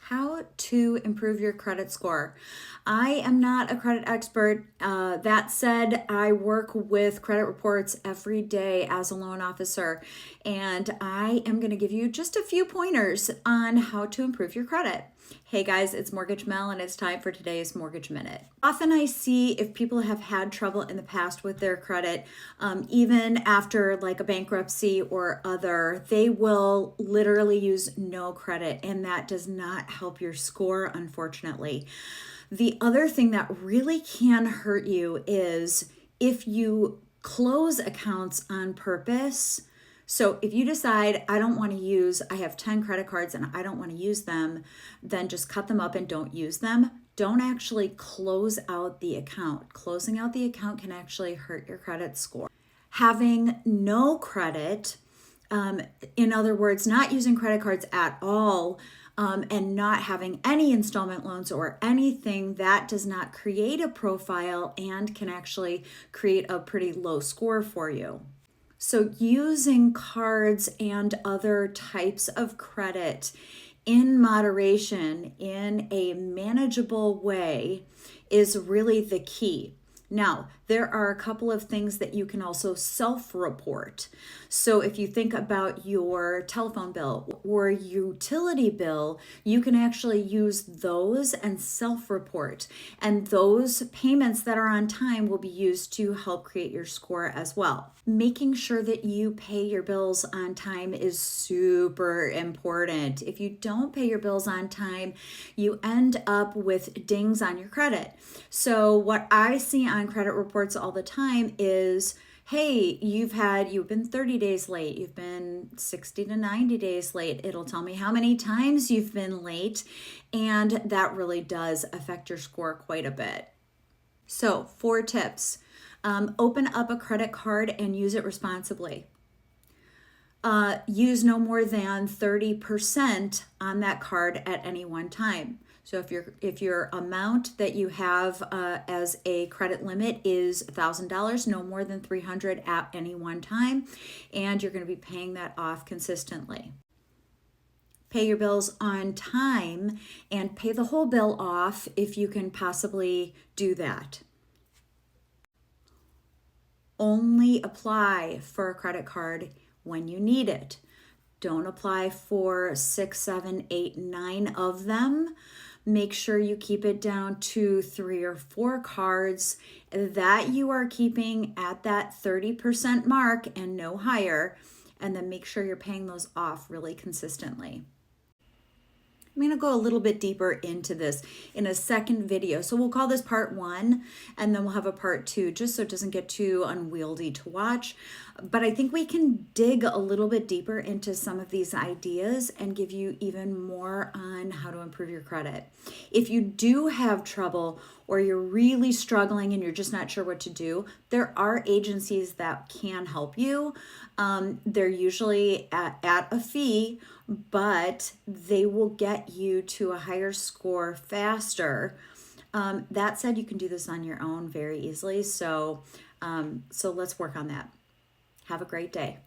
How to improve your credit score. I am not a credit expert. That said, I work with credit reports every day as a loan officer, and I am going to give you just a few pointers on how to improve your credit. Hey guys, it's Mortgage Mel, and it's time for today's Mortgage Minute. Often I see if people have had trouble in the past with their credit, even after like a bankruptcy or other, they will literally use no credit, and that does not help your score, unfortunately. The other thing that really can hurt you is if you close accounts on purpose. So if you decide, I have 10 credit cards and I don't want to use them, then just cut them up and don't use them. Don't actually close out the account. Closing out the account can actually hurt your credit score. Having no credit, in other words, not using credit cards at all, and not having any installment loans or anything, that does not create a profile and can actually create a pretty low score for you. So using cards and other types of credit in moderation, in a manageable way, is really the key. Now, there are a couple of things that you can also self-report. So if you think about your telephone bill or utility bill, you can actually use those and self-report. And those payments that are on time will be used to help create your score as well. Making sure that you pay your bills on time is super important. If you don't pay your bills on time, you end up with dings on your credit. So what I see on credit reports all the time is, hey, you've been 30 days late, you've been 60 to 90 days late. It'll tell me how many times you've been late, and that really does affect your score quite a bit. So 4 tips. Open up a credit card and use it responsibly. Use no more than 30% on that card at any one time. So if your amount that you have as a credit limit is $1,000, no more than $300 at any one time, and you're going to be paying that off consistently. Pay your bills on time and pay the whole bill off if you can possibly do that. Only apply for a credit card when you need it. Don't apply for 6, 7, 8, 9 of them. Make sure you keep it down to 3 or 4 cards that you are keeping at that 30% mark and no higher, and then make sure you're paying those off really consistently. I'm going to go a little bit deeper into this in a second video. So we'll call this part 1, and then we'll have a part 2 just so it doesn't get too unwieldy to watch. But I think we can dig a little bit deeper into some of these ideas and give you even more on how to improve your credit. If you do have trouble or you're really struggling and you're just not sure what to do, there are agencies that can help you. They're usually at a fee, but they will get you to a higher score faster. That said, you can do this on your own very easily. So let's work on that. Have a great day.